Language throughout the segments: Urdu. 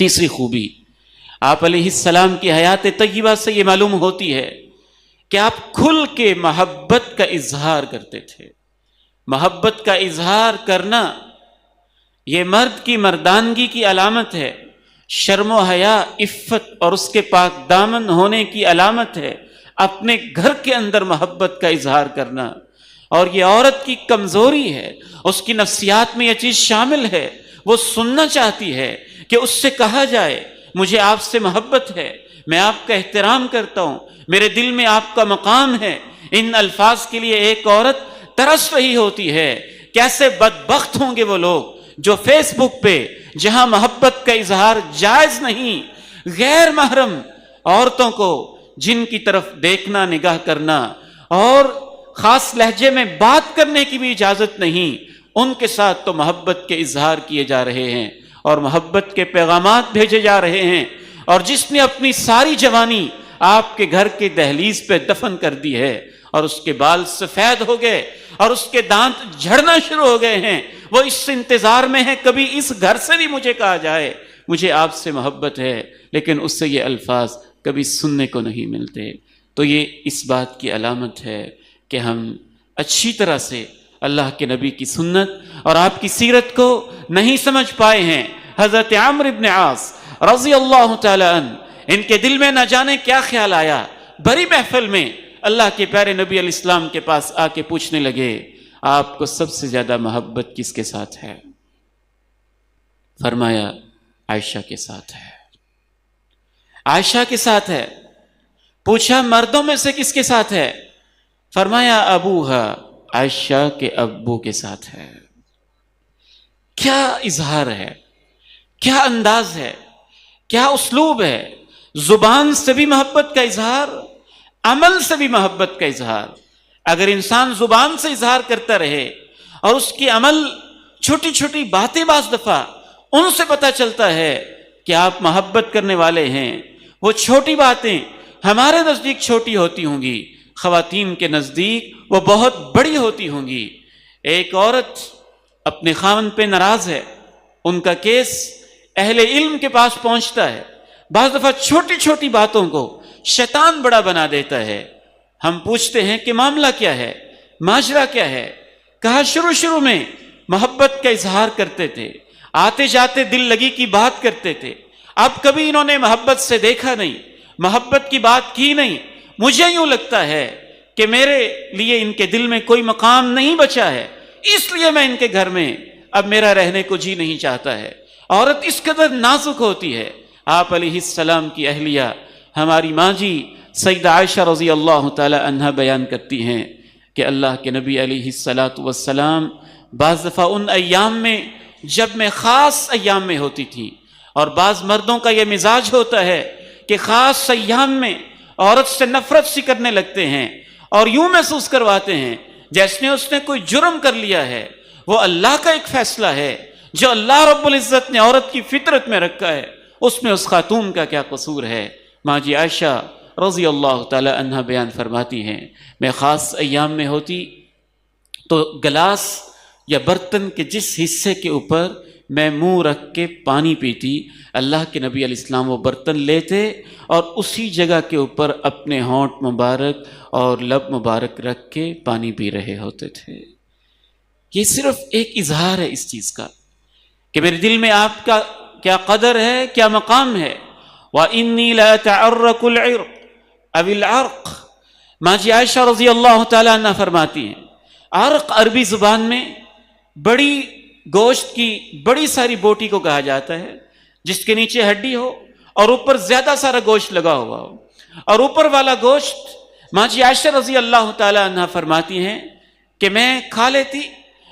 تیسری خوبی آپ علیہ السلام کی حیات طیبہ سے یہ معلوم ہوتی ہے کہ آپ کھل کے محبت کا اظہار کرتے تھے۔ محبت کا اظہار کرنا یہ مرد کی مردانگی کی علامت ہے، شرم و حیا، عفت اور اس کے پاک دامن ہونے کی علامت ہے۔ اپنے گھر کے اندر محبت کا اظہار کرنا، اور یہ عورت کی کمزوری ہے، اس کی نفسیات میں یہ چیز شامل ہے، وہ سننا چاہتی ہے کہ اس سے کہا جائے مجھے آپ سے محبت ہے، میں آپ کا احترام کرتا ہوں، میرے دل میں آپ کا مقام ہے۔ ان الفاظ کے لیے ایک عورت ترس رہی ہوتی ہے۔ کیسے بدبخت ہوں گے وہ لوگ جو فیس بک پہ، جہاں محبت کا اظہار جائز نہیں، غیر محرم عورتوں کو جن کی طرف دیکھنا، نگاہ کرنا اور خاص لہجے میں بات کرنے کی بھی اجازت نہیں، ان کے ساتھ تو محبت کے اظہار کیے جا رہے ہیں اور محبت کے پیغامات بھیجے جا رہے ہیں۔ اور جس نے اپنی ساری جوانی آپ کے گھر کے دہلیز پہ دفن کر دی ہے اور اس کے بال سفید ہو گئے اور اس کے دانت جھڑنا شروع ہو گئے ہیں، وہ اس انتظار میں ہے کبھی اس گھر سے بھی مجھے کہا جائے مجھے آپ سے محبت ہے، لیکن اس سے یہ الفاظ کبھی سننے کو نہیں ملتے۔ تو یہ اس بات کی علامت ہے کہ ہم اچھی طرح سے اللہ کے نبی کی سنت اور آپ کی سیرت کو نہیں سمجھ پائے ہیں۔ حضرت عمرو بن عاص رضی اللہ تعالی عنہ، ان کے دل میں نہ جانے کیا خیال آیا، بڑی محفل میں اللہ کے پیارے نبی علیہ السلام کے پاس آ کے پوچھنے لگے آپ کو سب سے زیادہ محبت کس کے ساتھ ہے؟ فرمایا عائشہ کے ساتھ ہے، عائشہ کے ساتھ ہے۔ پوچھا مردوں میں سے کس کے ساتھ ہے؟ فرمایا ابوہا، عائشہ کے ابو کے ساتھ ہے۔ کیا اظہار ہے، کیا انداز ہے، کیا اسلوب ہے! زبان سے بھی محبت کا اظہار، عمل سے بھی محبت کا اظہار۔ اگر انسان زبان سے اظہار کرتا رہے اور اس کی عمل چھوٹی چھوٹی باتیں بعض دفعہ ان سے پتہ چلتا ہے کہ آپ محبت کرنے والے ہیں۔ وہ چھوٹی باتیں ہمارے نزدیک چھوٹی ہوتی ہوں گی، خواتین کے نزدیک وہ بہت بڑی ہوتی ہوں گی۔ ایک عورت اپنے خاوند پہ ناراض ہے، ان کا کیس اہل علم کے پاس پہنچتا ہے، بعض دفعہ چھوٹی چھوٹی باتوں کو شیطان بڑا بنا دیتا ہے۔ ہم پوچھتے ہیں کہ معاملہ کیا ہے، ماجرا کیا ہے؟ کہا شروع میں محبت کا اظہار کرتے تھے، آتے جاتے دل لگی کی بات کرتے تھے، اب کبھی انہوں نے محبت سے دیکھا نہیں، محبت کی بات کی نہیں۔ مجھے یوں لگتا ہے کہ میرے لیے ان کے دل میں کوئی مقام نہیں بچا ہے، اس لیے میں ان کے گھر میں اب میرا رہنے کو جی نہیں چاہتا ہے۔ عورت اس قدر نازک ہوتی ہے۔ آپ علیہ السلام کی اہلیہ ہماری ماں جی سیدہ عائشہ رضی اللہ تعالی عنہا بیان کرتی ہیں کہ اللہ کے نبی علیہ السلام بعض دفعہ ان ایام میں جب میں خاص ایام میں ہوتی تھی، اور بعض مردوں کا یہ مزاج ہوتا ہے کہ خاص ایام میں عورت سے نفرت سی کرنے لگتے ہیں اور یوں محسوس کرواتے ہیں جیسے اس نے کوئی جرم کر لیا ہے۔ وہ اللہ کا ایک فیصلہ ہے جو اللہ رب العزت نے عورت کی فطرت میں رکھا ہے، اس میں اس خاتون کا کیا قصور ہے؟ ماں جی عائشہ رضی اللہ تعالی عنہا بیان فرماتی ہیں میں خاص ایام میں ہوتی تو گلاس یا برتن کے جس حصے کے اوپر میں منہ رکھ کے پانی پیتی، اللہ کے نبی علیہ السلام وہ برتن لیتے اور اسی جگہ کے اوپر اپنے ہونٹ مبارک اور لب مبارک رکھ کے پانی پی رہے ہوتے تھے۔ یہ صرف ایک اظہار ہے اس چیز کا کہ میرے دل میں آپ کا کیا قدر ہے، کیا مقام ہے۔ وَإِنِّي لَأَتَعَرَّقُ الْعِرْقَ أَوِ الْعَرْقَ، ماں جی عائشہ رضی اللہ تعالیٰ عنہ فرماتی ہیں عرق عربی زبان میں بڑی گوشت کی بڑی ساری بوٹی کو کہا جاتا ہے جس کے نیچے ہڈی ہو اور اوپر زیادہ سارا گوشت لگا ہوا ہو، اور اوپر والا گوشت ماں جی عائشہ رضی اللہ تعالیٰ عنہ فرماتی ہیں کہ میں کھا لیتی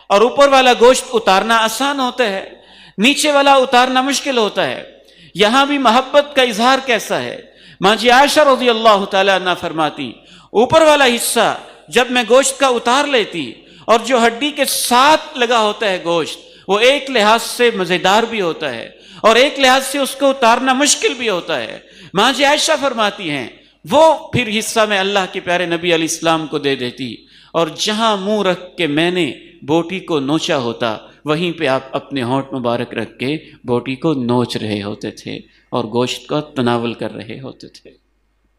اور اوپر والا گوشت اتارنا آسان ہوتا ہے، نیچے والا اتارنا مشکل ہوتا ہے۔ یہاں بھی محبت کا اظہار کیسا ہے؟ ماں جی عائشہ رضی اللہ تعالیٰ عنہ فرماتی اوپر والا حصہ جب میں گوشت کا اتار لیتی اور جو ہڈی کے ساتھ لگا ہوتا ہے گوشت، وہ ایک لحاظ سے مزیدار بھی ہوتا ہے اور ایک لحاظ سے اس کو اتارنا مشکل بھی ہوتا ہے۔ ماں جی عائشہ فرماتی ہیں وہ پھر حصہ میں اللہ کے پیارے نبی علیہ السلام کو دے دیتی، اور جہاں منہ رکھ کے میں نے بوٹی کو نوچا ہوتا وہیں پہ آپ اپنے ہونٹ مبارک رکھ کے بوٹی کو نوچ رہے ہوتے تھے اور گوشت کو تناول کر رہے ہوتے تھے۔